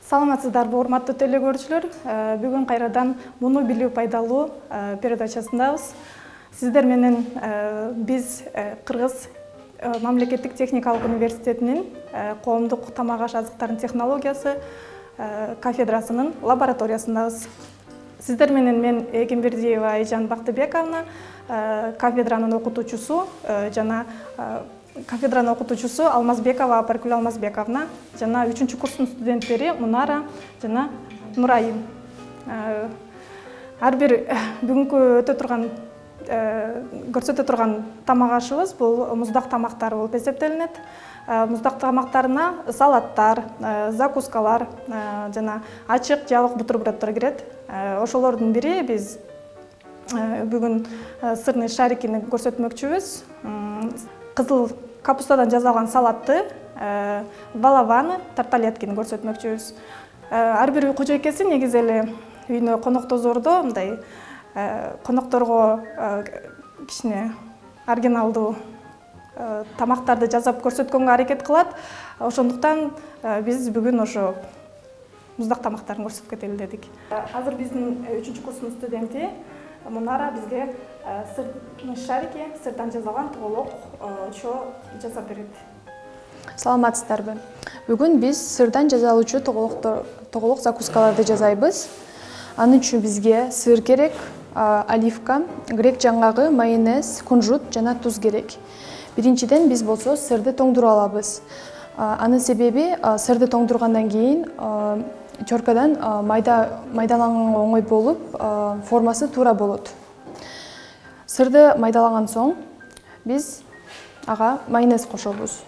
Саламатсыздарбы, урматтуу телекөрүүчүлөр. Бүгүн кайрадан муну билүү пайдалуу передачасындабыз. Сиздер менен биз Кыргыз мамлекеттик техникалык университетинин коомдук тамак аш азыктардын технологиясы кафедрасынын лабораториясындабыз. Сиздер менен мен Эгембердиева Айжан Бактыбековна, кафедранын окутуучусу жана кафедранын окутуучусу Алмазбекова Апаркүл Алмазбековна жана 3-курстун студенттери Мунара жана Нурайым. Ар бир бүгүнкү көрсөтө турган тамак ашыбыз бул муздак тамактар болуп эсептелинет. Муздак тамактарына салаттар, закускалар жана ачык жабык бутерброддор кирет. Ошолордун бири биз бүгүн сырный шарикини көрсөтмөкчүбүз. Кызыл капустадан жасалган салатты, балаваны, тарталеткини көрсөтмөкчүбүз. Ар бир үй кожойкеси негизи эле үйүнө коноктозордо мындай конокторго кичине оригиналдуу тамактарды жасап көрсөткөнгө аракет кылат. Ошондуктан биз бүгүн ошо муздак тамактарын көрсөтүп кетели дедик. Азыр биздин 3-курстун студенти Мунара бизге сырный шарики, сырдан жасалган тоголокчо жасап берет. Саламатсыздарбы. Бүгүн биз сырдан жасалуучу тоголок закускаларды жасайбыз. Анын үчүн бизге сыр керек, оливка, грек жаңгагы, майонез, кунжут жана туз керек. Биринчиден биз болсо сырды тоңдуруп алабыз. Анын себеби сырды тоңдургандан кийин чоркадан майдаланганга оңой болуп, формасы туура болот. Сырды майдалаган соң биз ага майонез кошобуз.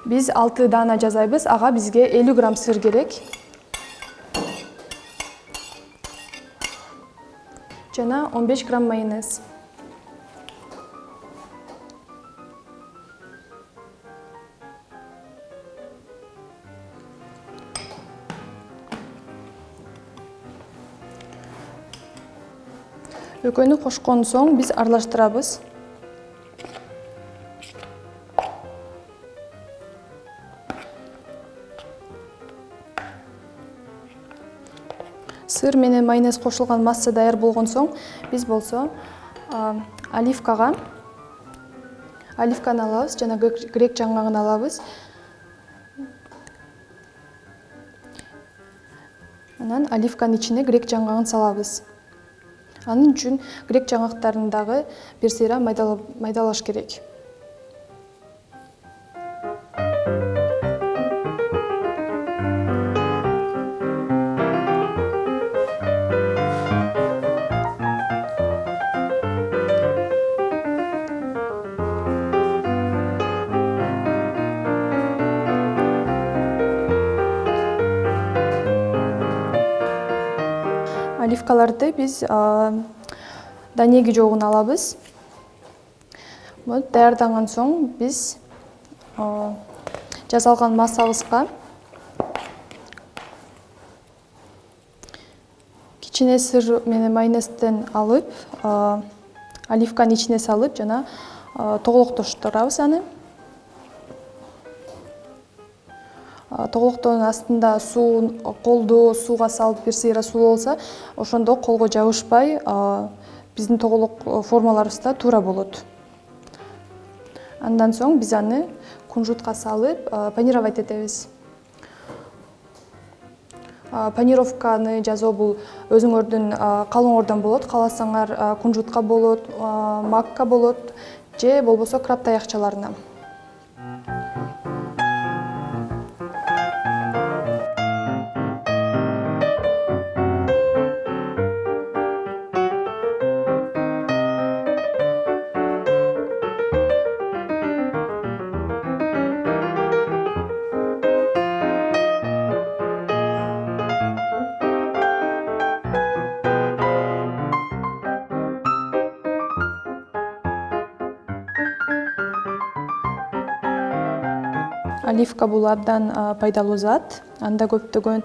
Биз 6 даана жасайбыз, ага бизге 50 грамм сыр керек. Жана 15 грамм майонез. Экөөнү кошкон соң биз аралаштырабыз. Сыр менен майонез кошулган масса даяр болгон соң биз болсо оливканы алабыз жана грек жаңгагын алабыз. Анан оливканын ичине грек жаңгагын салабыз. Анын үчүн грек жаңгактарын дагы бир сыйра майдалаш керек. Оливкаларды биз данеги жогун алабыз. Даярданган соң биз жасалган массабызга кичине сыр менен майонезден алып, оливканын ичине салып жана тоголоктоштурабыз аны. Тоголоктоонун астында колду сууга салып бир сыйра суу болсо, ошондо колго жабышпай биздин тоголок формаларыбызда туура болот. Андан соң биз аны кунжутка салып панировать этебиз. Панировканы жасоо бул өзүңөрдүн каалооңордон болот. Кааласаңар кунжутка болот, макка болот же болбосо краб таякчаларына. Оливка бул абдан пайдалуу зат. Анда көптөгөн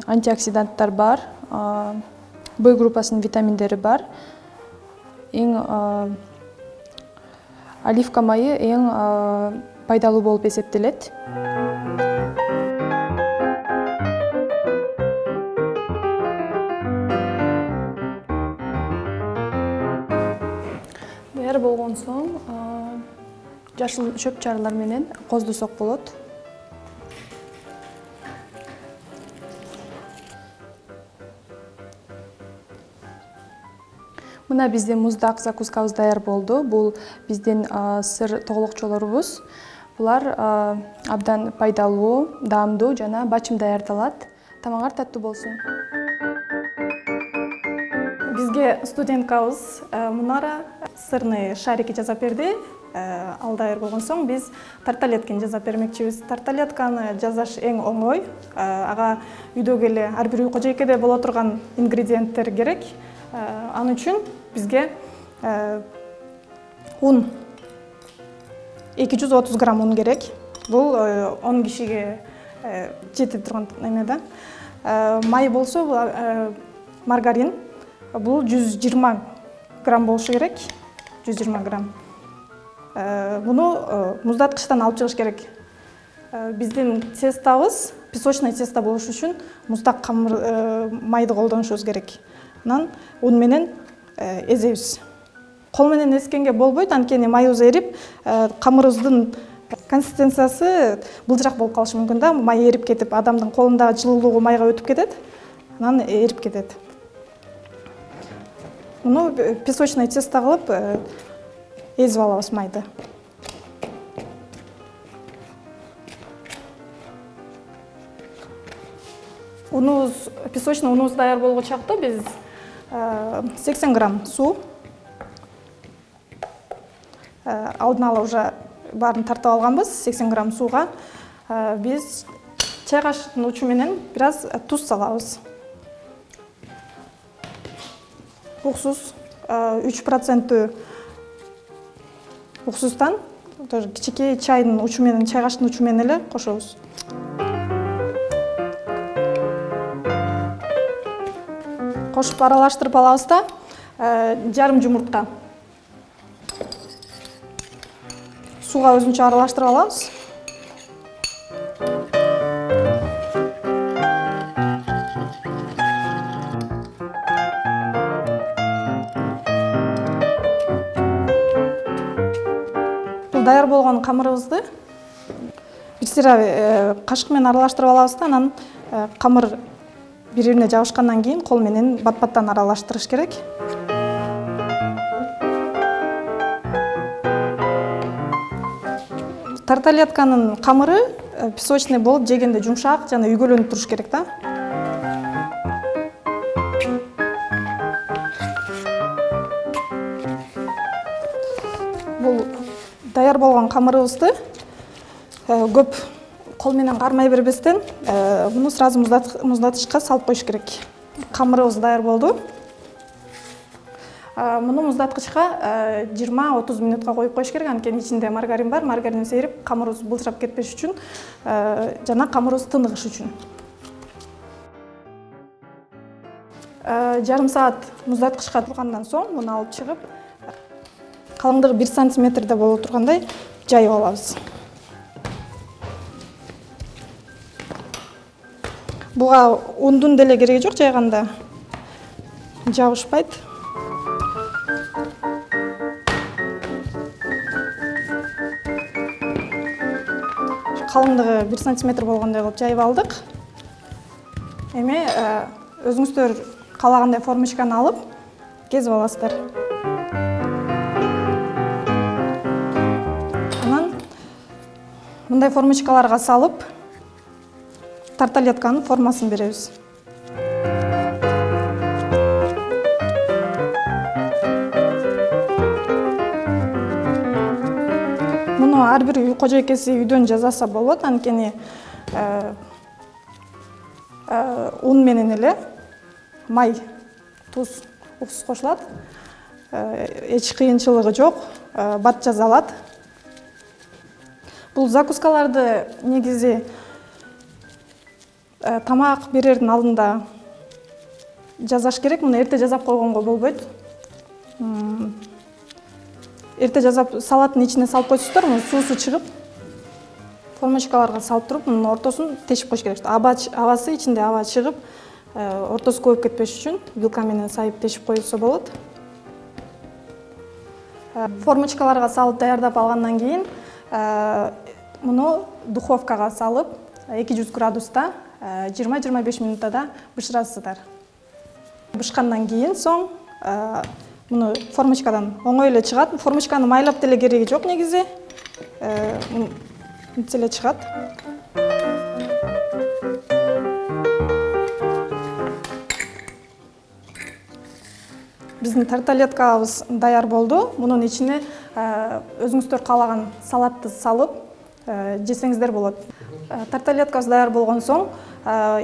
антиоксиданттар бар, Б группасынын витаминдери бар. Оливка майы эң пайдалуу болуп эсептелет. болгон соң жашыл чөп чарылар менен коздусок болот. Мына биздин муздак закускабыз даяр болду. Бул биздин сыр тоголокчолорубуз. Булар абдан пайдалуу, даамдуу жана бачым даярдалат. Тамагыңар таттуу болсун. Бизге студенткабыз Мунара сырный шарики жасап берди. Ал даяр болгон соң биз тарталеткени жасап бермекчибиз. Тарталетканы жасаш эң оңой. Ага үйдөгү эле ар бир үй кожойкеде боло турган ингредиенттер керек. Аны үчүн бизге un 230 грамм un керек. Бул 10 кишиге жете турган эме да. Май болсо маргарин. Бул 120 грамм болушу керек. 120 грамм. Буну муздаткычтан алып чыгыш керек. Биздин тестабыз песочный тесто болуш үчүн муздак камыр майды колдонушубуз керек. Анан un менен эзебиз. Кол менен эскенге болбойт, анткени майыбыз эрип, камырыбыздын консистенциясы былжырак болуп калышы мүмкүн да. Май эрип кетип, адамдын колундагы жылуулугу майга өтүп кетет, анан эрип кетет. Муну песочный тесто кылып эзип алабыз майды. Песочный унубуз даяр болгон чакта биз 80 грамм суу алдын ала уже баарын тартып алганбыз. 80 грамм сууга биз чай кашыктын учу менен бир аз туз салабыз. Уксус 3% уксустан тоже кичикей чайдын учу менен, чай кашыктын учу менен эле кошобуз. Кошуп аралаштырып алабыз да, жарым жумуртка. Сууга өзүнчө аралаштырып алабыз. Бул даяр болгон камырыбызды бир сыйра кашык менен аралаштырып алабыз да, анан камыр бири-бирине жабышкандан кийин кол менен бат-баттан аралаштырыш керек. Тарталетканын камыры песочный болуп жегенде жумшак жана үйгөлөнүп туруш керек да. Бул даяр болгон камырыбызды көп кол менен кармай бербестен муну сразу муздатышка салып коюш керек. Камырыбыз даяр болду. Муну муздаткычка 20-30 минутка коюп коюш керек, анткени ичинде маргарин бар. Маргарин сейрип, камырыбыз былжырап кетпеш үчүн жана камырыбыз тыныгыш үчүн. Жарым саат муздаткычка тургандан соң муну алып чыгып, калыңдыгы 1 сантиметрде боло тургандай жайып алабыз. Буга ундун деле кереги жок, жайганда жабышпайт. Калыңдыгы 1 сантиметр болгондой кылып жайып алдык. Эми өзүңүздөр каалагандай формочканы алып кезип аласыздар. Анан мындай формочкаларга салып тарталетканын формасын беребиз. Муну ар бир үй кожойкеси үйдөн жасаса болот, анткени un менен эле май, туз, уксус кошулат. Эч кыйынчылыгы жок, бат жаза алат. Бул закускаларды негизи тамак берердин алдында жасаш керек. Муну эрте жасап койгонго болбойт. Эрте жасап салаттын ичине салып койсуздар, муну суусу чыгып, формочкаларга салып туруп, мунун ортосун тешип коюш керек. Абасы ичинде аба чыгып, ортосу көбүп кетпеш үчүн вилка менен сайып тешип коюлса болот. Формочкаларга салып даярдап алгандан кийин муну духовкага салып 200 градуста 20-25 минутада бышырасыздар. Бышкандан кийин соң муну формочкадан оңой эле чыгат. Формочканы майлап деле кереги жок негизи. Мынтип эле чыгат. Биздин тарталеткабыз даяр болду. Мунун ичине өзүңүздөр каалаган салатты салып жесеңиздер болот. Тарталеткабыз даяр болгон соң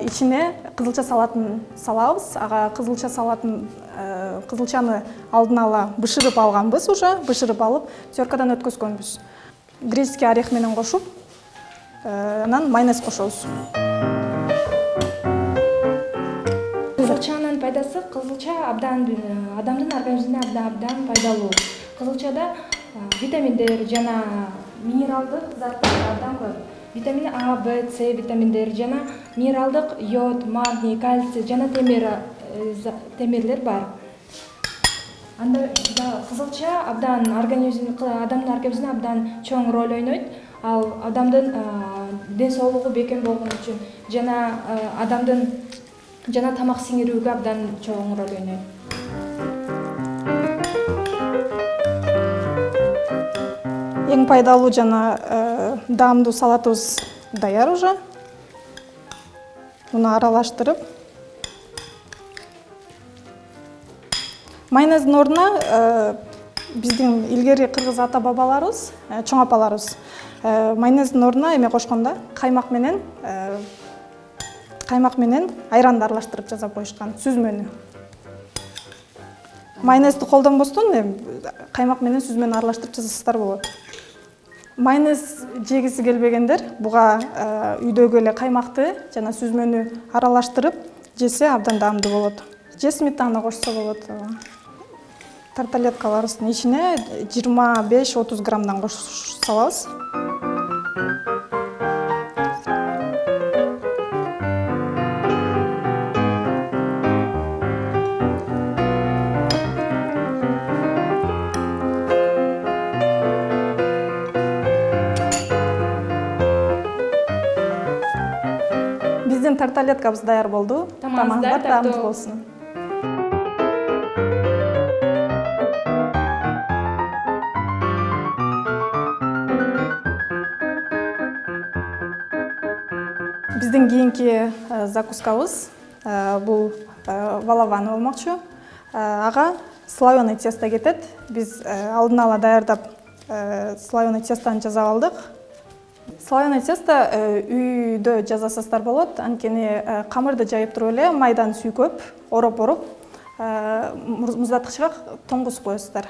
ичине кызылча салатын салабыз. Ага кызылчаны алдын ала бышырып алганбыз уже, бышырып алып, теркадан өткөзгөнбүз. Греческий орех менен кошуп, анан майонез кошобуз. Кызылчанын пайдасы, кызылча адамдын организмине абдан пайдалуу. Кызылчада витаминдер жана минералдык заттар абдан көп. Витамин А, Б, С витаминдери жана минералдык йод, магний, кальций жана темирлер бар. Анда кызылча адамдын организмине абдан чоң роль ойнойт. Ал адамдын ден соолугу бекем болгон үчүн жана тамак сиңирүүгө абдан чоң роль ойнойт. Эң пайдалуу жана даамдуу салатыбыз даяр уже. Муну аралаштырып, майонездин ордуна биздин илгери кыргыз ата бабаларыбыз, чоң апаларыбыз майонездин ордуна эме кошкон да, каймак менен айранды аралаштырып жасап коюшкан, сүзмөнү. Майонезди колдонбостон каймак менен сүзмөнү аралаштырып жасасаңыздар болот. Майонез жегиси келбегендер буга үйдөгү эле каймакты жана сүзмөнү аралаштырып жесе абдан даамдуу болот. Же сметана кошсо болот. Тарталеткаларыбыздын ичине 25-30 граммдан салабыз. Биздин тарталеткабыз даяр болду. Тамагыңыздар таамдуу болсун. Биздин кийинки закускабыз бул балаван болмокчу. Ага слоеный тесто кетет. Биз алдын ала даярдап слоеный тестону жасап алдык. Слоеный тесто үйдө жасасаңыздар болот. Анткени камырды жайып туруп эле майдан сүйкөп, ороп муздаткычка тоңгузуп коесуздар.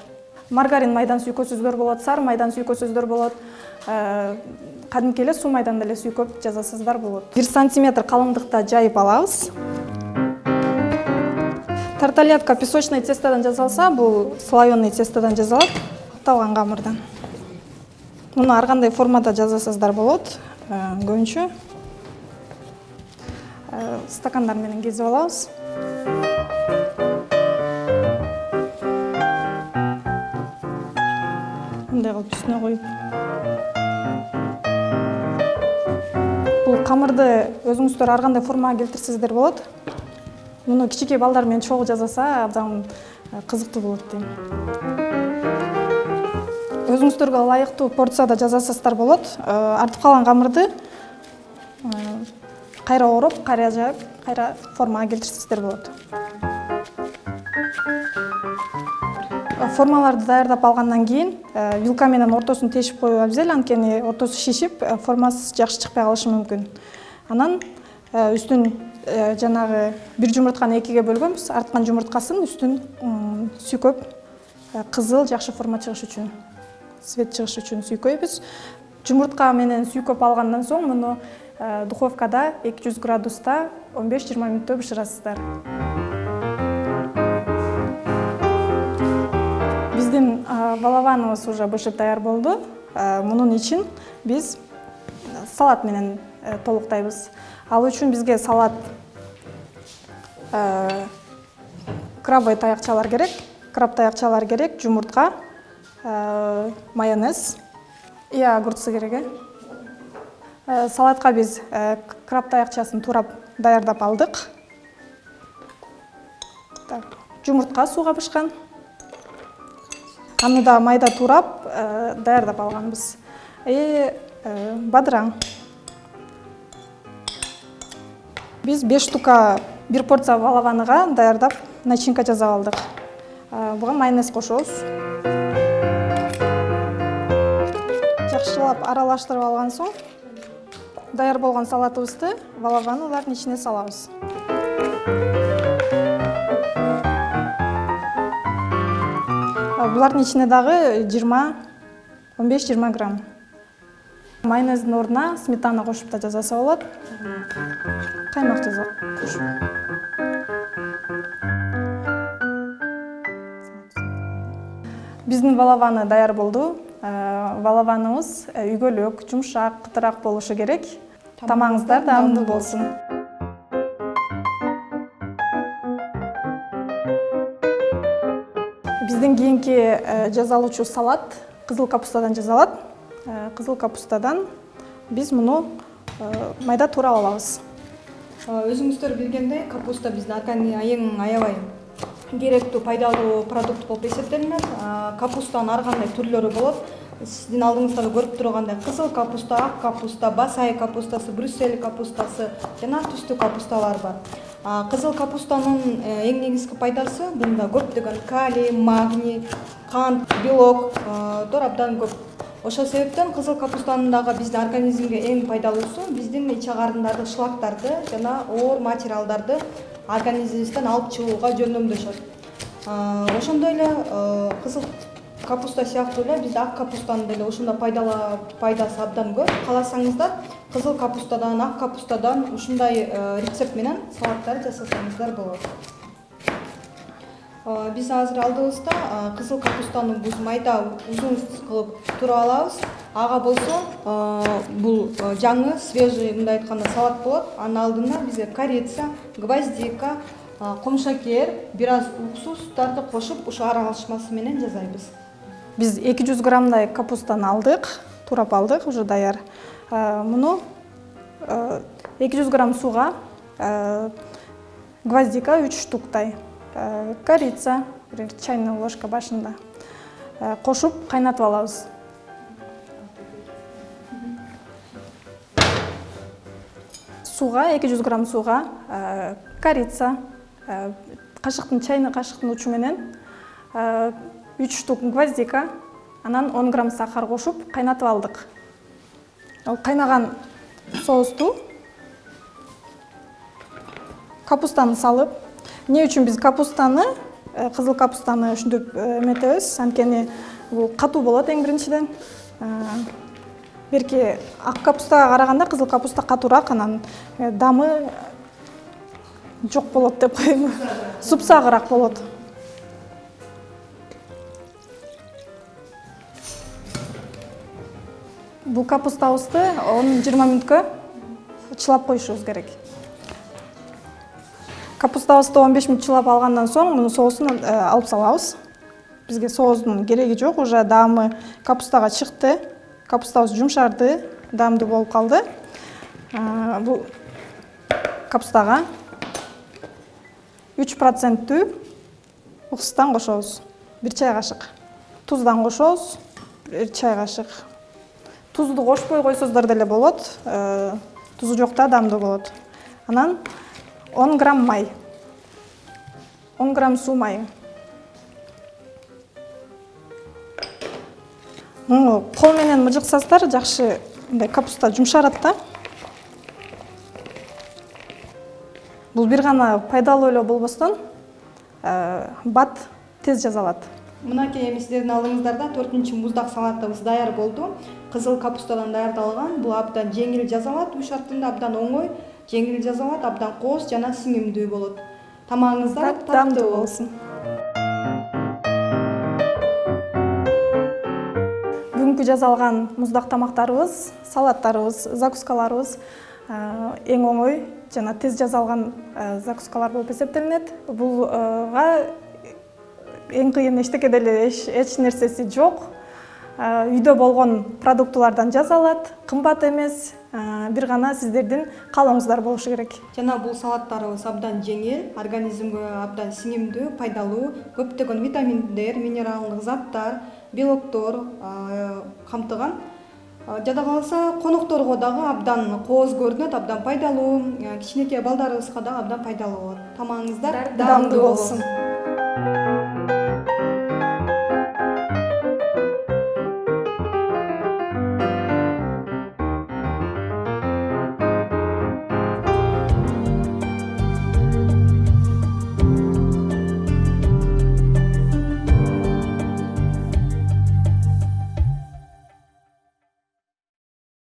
Маргарин майдан сүйкөсөздөр болот, сары майдан сүйкөсөздөр болот. Кадимки эле суу майдан эле сүйкөп жасасаңыздар болот. 1 сантиметр калыңдыкта жайып алабыз. Тарталетка песочный тестодон жасалса, бул слоеный тестодон жасалат, катталган камырдан. Муну ар кандай формада жасасаңыздар болот. Көбүнчө стакандар менен кезип алабыз. Мындай кылып үстүнө коюп. Бул камырды өзүңүздөр ар кандай формага келтирсеңиздер болот. Муну кичинекей балдар менен чогуу жасаса абдан кызыктуу болот дейм. Өзүңүздөргө ылайыктуу порцияда жасасаңыздар болот. Артып калган камырды кайра ороп, кайра жаап, кайра формага келтирсеңиздер болот. Формаларды даярдап алгандан кийин вилка менен ортосун тешип коюу абзел, анткени ортосу шишип, формасы жакшы чыкпай калышы мүмкүн. Анан үстүн жанагы бир жумуртканы экиге бөлгөнбүз, арткан жумурткасын үстүн сүйкөп, кызыл жакшы форма чыгыш үчүн, цвет чыгыш үчүн сүйкөйбүз. Жумуртка менен сүйкөп алгандан соң муну духовкада 200 градуста 15-20 мүнөттө бышырасыздар. Биздин балаваныбыз уже бышып даяр болду. Мунун ичин биз салат менен толуктайбыз. Ал үчүн бизге салат крабовый таякчалар керек. Краб таякчалар керек, жумуртка, майонез. Иә, огурцы керек. Салатқа біз краб таяқшасын турап даярдап алдық. Жұмыртқа суға пішқан. Аны да майда турап даярдап алғанбыз. Бадыраң. Біз 5 штука 1 порция балаваныға даярдап начинка жасап алдық. Бұған майонез қошуыз. Жақшылап аралаштырып алған соң, даяр болған салатыбызды балаванылардың ішіне салабыз. Бұлардың ішіне дағы 15-20 грамм. Майонездің орнына сметана қошып та жасаса болады. Қаймақ жасап қошып. Біздің балаваны даяр болды. Балаванымыз үйгөлөк, жұмшақ, қытырақ болушы керек. Тамағыңыздар дәмді болсын. Біздің кейінгі жазалушы салат қызыл капустадан жазалады. Қызыл капустадан біз мұны майда турап алабыз. Өзүңүздөр билгендей, капуста биздин эң аябай керектүү пайдалуу продукт болуп эсептелинет. Капустанын ар кандай түрлөрү болот. Сиздин алдыңызда көрүп тургандай кызыл капуста, ак капуста, басай капустасы, брюссель капустасы жана түстүү капусталар бар. Кызыл капустанын эң негизги пайдасы бунда көптөгөн калий, магний, кант, белок абдан көп. Ошол себептен кызыл капустанын дагы биздин организмге эң пайдалуусу биздин ич агарындарды, шлактарды жана оор материалдарды организмибизден алып чыгууга жөндөмдөшөт. Ошондой эле кызыл капуста сыяктуу эле бизде ак капустанын деле ошондой пайдасы абдан көп. Кааласаңыздар, кызыл капустадан, ак капустадан ушундай рецепт менен салаттар жасасаңыздар болот. Биз азыр алдыбызда кызыл капустаны биз майда узун кылып турап алабыз. Ага болсо бул жаңы, свежий мындай айтканда салат болот. Анын алдына бизге корица, гвоздика, комшакер, бир аз уксустарды кошуп, ушу аралашмасы менен жасайбыз. Биз 200 граммдай капустаны алдык, турап алдык, уже даяр. Муну 200 грамм суга гвоздика 3 штуктай, корица, чайная ложка башында кошуп кайнатып алабыз. Суга 200 грамм суга корица, чайный кашыктын учу менен 3 штук гвоздика, анан 10 грамм сахар кошуп кайнатып алдык. Ал кайнаган соусту капустаны салып, эмне үчүн биз капустаны, кызыл капустаны ушинтип эметебиз, анткени бул катуу болот эң биринчиден. Берки ак капустага караганда кызыл капуста катуураак, анан дамы жок болот деп коем. Супсагыраак болот. Бул капустабызды 10-20 мүнөткө чылап коюшубуз керек. Капустабызды 15 мүнөт чылап алгандан соң мунун соусун алып салабыз. Бизге соустун кереги жок, уже даамы капустага чыкты. Капустабыз жумшарды, даамдуу болуп калды. Бул капустага 3% уксустан кошобуз. 1 чай кашык. Туздан кошобуз. 1 чай кашык. Тузду кошпой койсоңуздар деле болот. Тузу жокта даамдуу болот. Анан 10 грамм май. 10 грамм суу май. Кол менен мыжыксаңыздар жакшы мындай капуста жумшарат да. Бул бир гана пайдалуу эле болбостон бат тез жазалат. Мынакей эми сиздердин алдыңыздарда 4-муздак салатыбыз даяр болду. Кызыл капустадан даярдалган. Бул абдан жеңил жазалат, үй шартында абдан оңой, жеңил жазалат, абдан кооз жана сиңимдүү болот. Тамагыңыздар таттуу болсун. Бүгүнкү жазалган муздак тамактарыбыз, салаттарыбыз, закускаларыбыз эң оңой жана тез жазалган закускалар болуп эсептелинет. Булга эң кыйын эчтеке деле эч нерсеси жок. үйдө болгон продуктылардан жасалат, кымбат эмес, бир гана сиздердин каалооңуздар болушу керек. Жана бул салаттарыбыз абдан жеңил, организмге абдан сиңимдүү, пайдалуу, көптөгөн витаминдер, минералдык заттар, белоктор камтыган. Жада калса конокторго дагы абдан кооз көрүнөт, абдан пайдалуу, кичинекей балдарыбызга дагы абдан пайдалуу болот. Тамагыңыздар Даамдуу болсун.